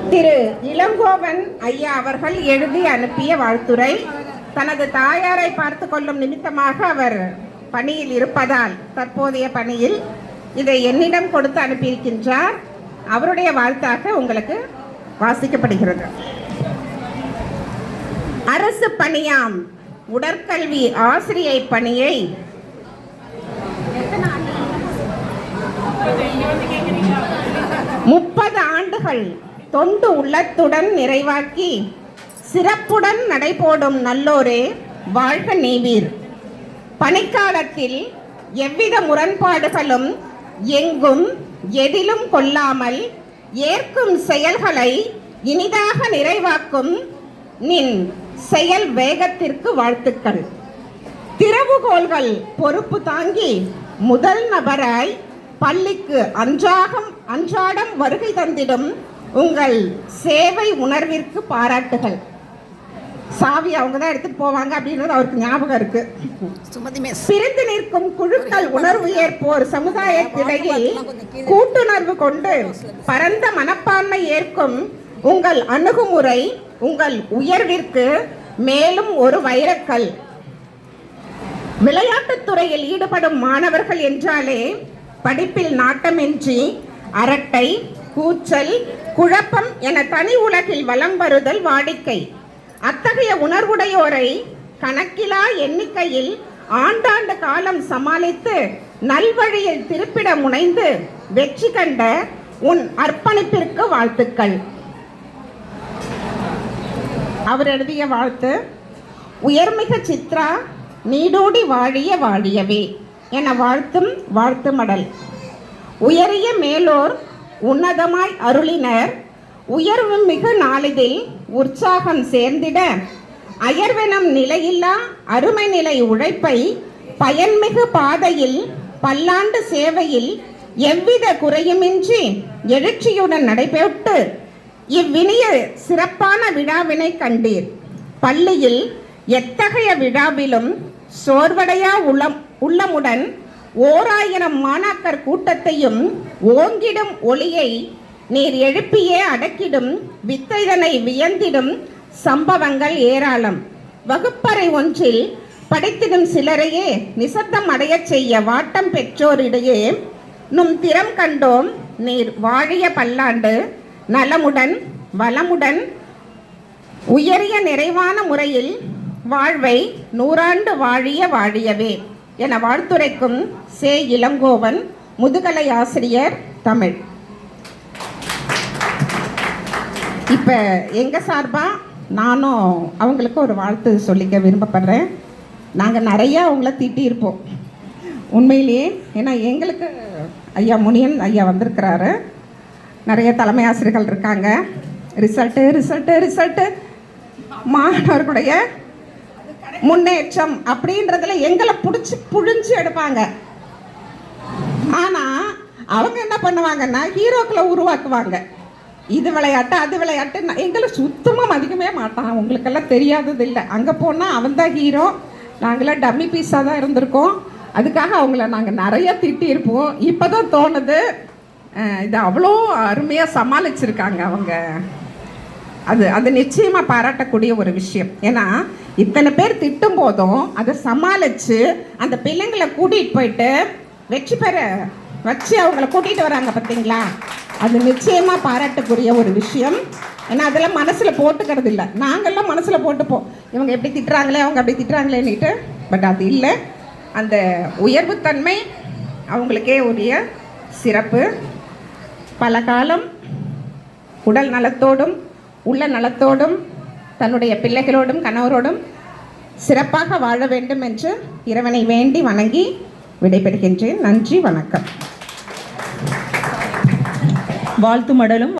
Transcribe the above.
திரு இளங்கோவன் ஐயா அவர்கள் எழுதி அனுப்பிய வாழ்த்துரை. தனது தாயாரை பார்த்து கொள்ளும் நிமித்தமாக அவர் பணியில் இருப்பதால் தற்போதைய பணியில் இதை என்னிடம் கொடுத்து அனுப்பியிருக்கின்றார். அவருடைய வாழ்த்தாக உங்களுக்கு வாசிக்கப்படுகிறது. அரசு பணியாம் உடற்கல்வி ஆசிரியை பணியை 30 ஆண்டுகள் தொண்டு உள்ளத்துடன் நிறைவாக்கி சிறப்புடன் நடைபோடும் நல்லோரே வாழ்க நீவீர். பணிக்காலத்தில் எவ்வித முரண்பாடுகளும் எங்கும் எதிலும் கொள்ளாமல் ஏற்கும் செயல்களை இனிதாக நிறைவாக்கும் நின் செயல் வேகத்திற்கு வாழ்த்துக்கள். திறவுகோள்கள் பொறுப்பு தாங்கி முதல் நபராய் பள்ளிக்கு அன்றாடம் வருகை தந்திடும் உங்கள் சேவை உணர்விற்கு பாராட்டுகள். சாவி அவங்க தான் எடுத்துட்டு போவாங்க அப்படின்றது அவருக்கு ஞாபகம் இருக்கு. பிரிந்து நிற்கும் குழுக்கள் உணர்வு ஏற்போர் சமுதாயத்திடையில் கூட்டுணர்வு கொண்டு பரந்த மனப்பான்மை ஏற்கும் உங்கள் அணுகுமுறை உங்கள் உயர்விற்கு மேலும் ஒரு வைரக்கல். விளையாட்டுத் துறையில் ஈடுபடும் மாணவர்கள் என்றாலே படிப்பில் நாட்டமின்றி அரட்டை, கூச்சல், குழப்பம் என தனி உலகில் வலம் வருதல் வாடிக்கை. அத்தகைய உணர்வுடையோரை கணக்கிலா எண்ணிக்கையில் ஆண்டாண்டு காலம் சமாளித்து நல்வழியில் திருப்பிட முனைந்து வெற்றி கண்ட உன் அர்ப்பணிப்பிற்கு வாழ்த்துக்கள். அவர் எழுதிய வாழ்த்து: உயர்மிக சித்ரா நீடூடி வாழிய வாழியவே என வாழ்த்தும் வாழ்த்து மடல். உயரிய மேலோர் உன்னதமாய் அருளினர் உயர்வு மிகு நாளிதில் உற்சாகம் சேர்ந்திட அயர்வெனும் நிலையில்லா அருமை நிலை உழைப்பை பயன்மிகு பாதையில் பல்லாண்டு சேவையில் எவ்வித குறையுமின்றி எழுச்சியுடன் நடைபெற்று இவ்வினிய சிறப்பான விழாவினை கண்டீர். பள்ளியில் எத்தகைய விழாவிலும் சோர்வடையா உள்ளமுடன் 1000 மாணாக்கர் கூட்டத்தையும் ஓங்கிடும் ஒளியை நீர் எழுப்பியே அடக்கிடும் வித்தைதனை வியந்திடும் சம்பவங்கள் ஏராளம். வகுப்பறை ஒன்றில் படித்திடும் சிலரையே நிசப்தம் அடைய செய்ய வாட்டம் பெற்றோரிடையே நும் திறம் கண்டோம். நீர் வாழிய பல்லாண்டு நலமுடன் வளமுடன் உயரிய நிறைவான முறையில் வாழ்வை 100 ஆண்டு வாழிய வாழியவே என வாழ்த்துரைக்கும் சே. இளங்கோவன், முதுகலை ஆசிரியர், தமிழ். இப்போ எங்கள் சார்பாக நானும் அவங்களுக்கு ஒரு வாழ்த்து சொல்லிக்க விரும்பப்படுறேன். நாங்கள் நிறையா அவங்கள திட்டியிருப்போம் உண்மையிலேயே. ஏன்னா எங்களுக்கு ஐயா முனியன் ஐயா வந்திருக்கிறாரு, நிறைய தலைமை ஆசிரியர்கள் இருக்காங்க. ரிசல்ட்டு மாணவர்களுடைய முன்னேற்றம் அப்படின்றதுல எங்களை புழிஞ்சு எடுப்பாங்க. ஆனால் அவங்க என்ன பண்ணுவாங்கன்னா ஹீரோக்களை உருவாக்குவாங்க. இது விளையாட்டு அது விளையாட்டு எங்களை சுத்தமாக மதிக்கவே மாட்டான். உங்களுக்கெல்லாம் தெரியாதது இல்லை. அங்கே போனால் அவன் தான் ஹீரோ, நாங்களாம் டம்மி பீஸாக தான் இருந்திருக்கோம். அதுக்காக அவங்கள நாங்கள் நிறைய திட்டியிருப்போம். இப்போ தான் தோணுது இது அவ்வளோ அருமையாக சமாளிச்சிருக்காங்க அவங்க. அது நிச்சயமாக பாராட்டக்கூடிய ஒரு விஷயம். ஏன்னா இத்தனை பேர் திட்டும் போதும் அதை சமாளித்து அந்த பிள்ளைங்களை கூட்டிகிட்டு போயிட்டு வெற்றி பெற வச்சு அவங்கள கூட்டிகிட்டு வராங்க பார்த்தீங்களா, அது நிச்சயமாக பாராட்டக்கூடிய ஒரு விஷயம். ஏன்னா அதெல்லாம் மனசில் போட்டுக்கிறது இல்லை. நாங்கள்லாம் மனசில் போட்டுப்போம், இவங்க எப்படி திட்டுறாங்களே அவங்க அப்படி திட்டுறாங்களேன்னுட்டு. பட் அது இல்லை, அந்த உயர்வுத்தன்மை அவங்களுக்கே உரிய சிறப்பு. பல காலம் உடல் நலத்தோடும் உள்ள நலத்தோடும் தன்னுடைய பிள்ளைகளோடும் கணவரோடும் சிறப்பாக வாழ வேண்டும் என்று இறைவனை வேண்டி வணங்கி விடைபெறுகின்றேன். நன்றி, வணக்கம். வாழ்த்து மடலும்